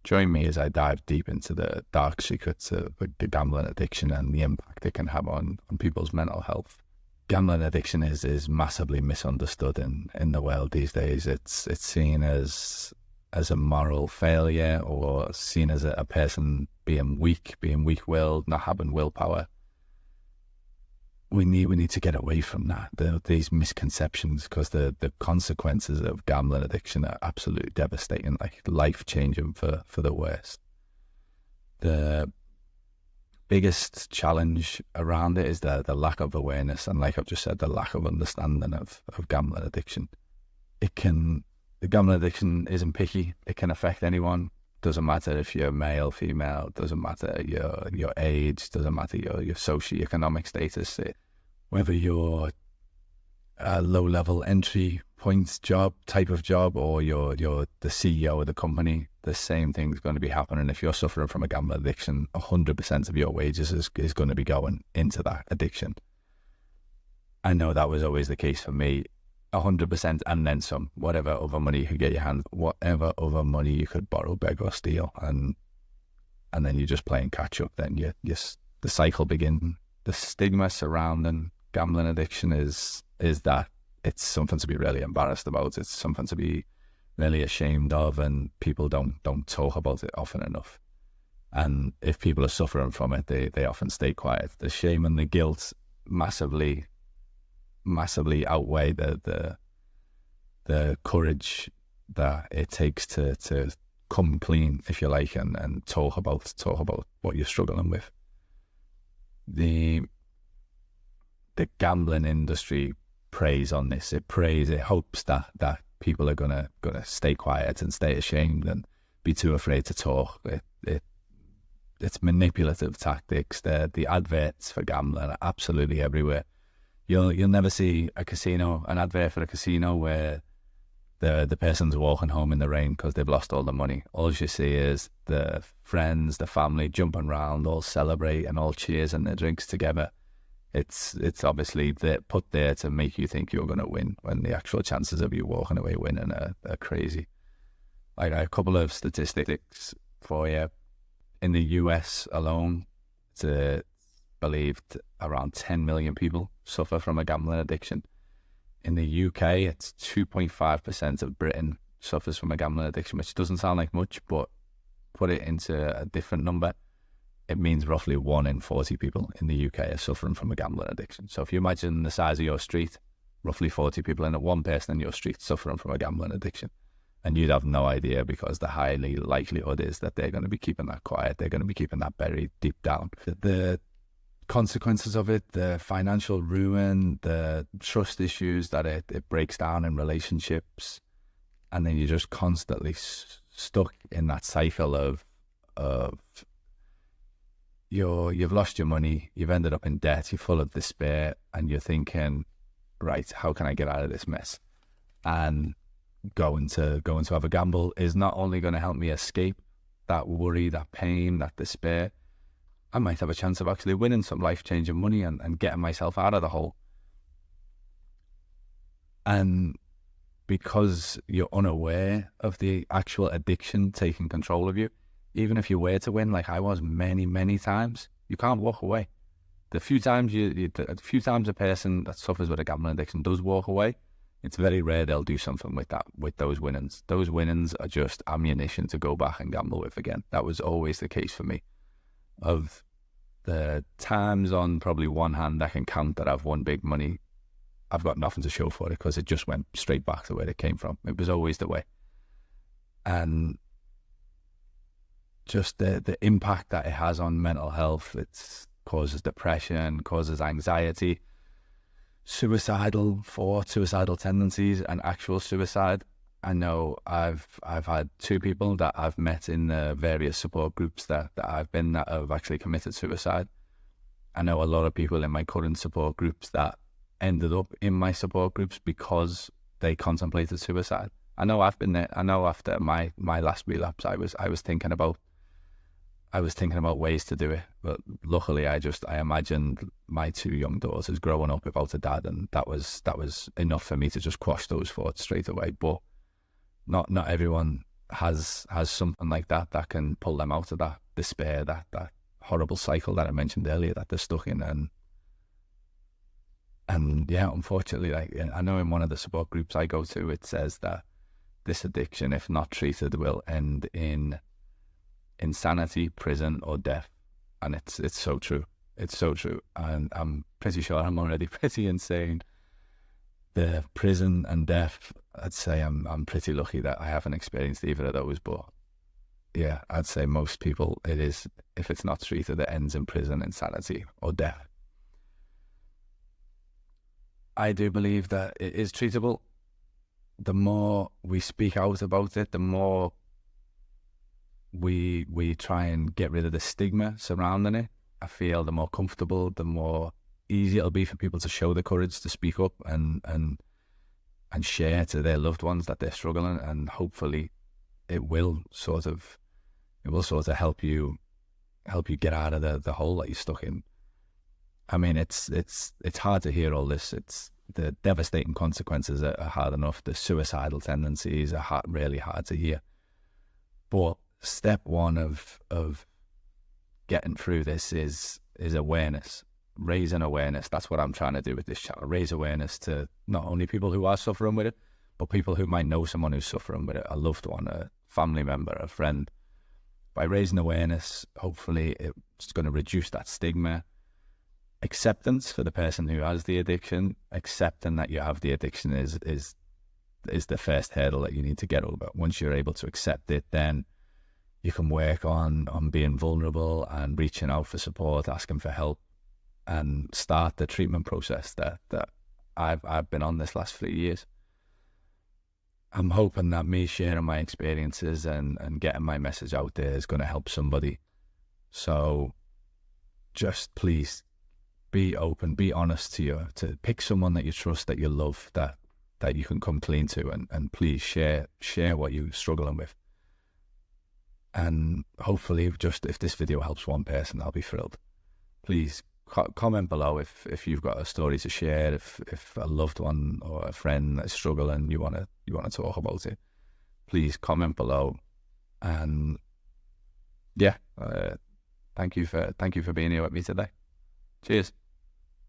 Join me as I dive deep into the dark secrets of the gambling addiction and the impact it can have on people's mental health. Gambling addiction is massively misunderstood in the world these days. It's seen as a moral failure, or seen as a person being weak-willed, not having willpower. We need to get away from that, these misconceptions, because the consequences of gambling addiction are absolutely devastating, like life-changing for the worst. The biggest challenge around it is the lack of awareness, and like I've just said, the lack of understanding of gambling addiction. The gambling addiction isn't picky. It can affect anyone. Doesn't matter if you're male, female, doesn't matter your age, doesn't matter your socioeconomic status, whether you're a low-level entry point type of job, or you're the CEO of the company. The same thing's going to be happening. If you're suffering from a gambling addiction, 100% of your wages is going to be going into that addiction. I know that was always the case for me. 100% and then some. Whatever other money you could get your hands, whatever other money you could borrow, beg or steal, and then you're just playing catch up. Then the cycle begins. The stigma surrounding gambling addiction is that it's something to be really embarrassed about. It's something to be really ashamed of, and people don't talk about it often enough. And if people are suffering from it, they often stay quiet. The shame and the guilt massively outweigh the courage that it takes to come clean, if you like, and talk about what you're struggling with. The gambling industry preys on this. It hopes that people are gonna stay quiet and stay ashamed and be too afraid to talk. It's manipulative tactics. The adverts for gambling are absolutely everywhere. You'll never see an advert for a casino where the person's walking home in the rain because they've lost all the money. All you see is the friends, the family jumping around, all celebrating, all cheers and their drinks together. It's obviously put there to make you think you're going to win, when the actual chances of you walking away winning are crazy. Like, a couple of statistics for you. In the US alone, it's believed around 10 million people suffer from a gambling addiction. In the UK, it's 2.5% of Britain suffers from a gambling addiction, which doesn't sound like much, but put it into a different number, it means roughly 1 in 40 people in the UK are suffering from a gambling addiction. So if you imagine the size of your street, roughly 40 people in it, one person in your street suffering from a gambling addiction. And you'd have no idea, because the highly likelihood is that they're going to be keeping that quiet. They're going to be keeping that buried deep down. The consequences of it, the financial ruin, the trust issues that it breaks down in relationships, and then you're just constantly stuck in that cycle of you've lost your money, you've ended up in debt, you're full of despair, and you're thinking, right, how can I get out of this mess? And going to have a gamble is not only going to help me escape that worry, that pain, that despair. I might have a chance of actually winning some life-changing money and getting myself out of the hole. And because you're unaware of the actual addiction taking control of you, even if you were to win, like I was many, many times, you can't walk away. The few times a person that suffers with a gambling addiction does walk away, it's very rare they'll do something with those winnings. Those winnings are just ammunition to go back and gamble with again. That was always the case for me. Of the times on probably one hand I can count that I've won big money, I've got nothing to show for it, because it just went straight back to where it came from. It was always the way. And just the impact that it has on mental health, it causes depression, causes anxiety, suicidal tendencies, and actual suicide. I know I've had 2 people that I've met in the various support groups that I've been that have actually committed suicide. I know a lot of people in my current support groups that ended up in my support groups because they contemplated suicide. I know I've been there. I know after my last relapse, I was thinking about ways to do it, but luckily I imagined my 2 young daughters growing up without a dad, and that was enough for me to just quash those thoughts straight away. But not everyone has something like that can pull them out of that despair, that horrible cycle that I mentioned earlier that they're stuck in. And yeah, unfortunately, like I know in one of the support groups I go to, it says that this addiction, if not treated, will end in insanity, prison, or death. And it's so true. It's so true. And I'm pretty sure I'm already pretty insane. The prison and death, I'd say I'm pretty lucky that I haven't experienced either of those. But yeah, I'd say most people, it is, if it's not treated, it ends in prison, insanity, or death. I do believe that it is treatable. The more we speak out about it, the more we try and get rid of the stigma surrounding it. I feel the more comfortable, the more easy it'll be for people to show the courage to speak up and share to their loved ones that they're struggling, and hopefully it will sort of help you get out of the hole that you're stuck in. I mean, it's hard to hear all this. It's the devastating consequences are hard enough. The suicidal tendencies are really hard to hear. But step one of getting through this is awareness, raising awareness. That's what I'm trying to do with this channel. Raise awareness to not only people who are suffering with it, but people who might know someone who's suffering with it, a loved one, a family member, a friend. By raising awareness, hopefully it's going to reduce that stigma. Acceptance for the person who has the addiction, accepting that you have the addiction is the first hurdle that you need to get over. Once you're able to accept it, then you can work on being vulnerable and reaching out for support, asking for help, and start the treatment process that I've been on this last few years. I'm hoping that me sharing my experiences and getting my message out there is going to help somebody. So just please be open, be honest to pick someone that you trust, that you love, that you can come clean to, and please share what you're struggling with. And hopefully, just if this video helps one person, I'll be thrilled. Please comment below if you've got a story to share, if a loved one or a friend is struggling, you want to talk about it. Please comment below. And yeah, thank you for being here with me today. Cheers.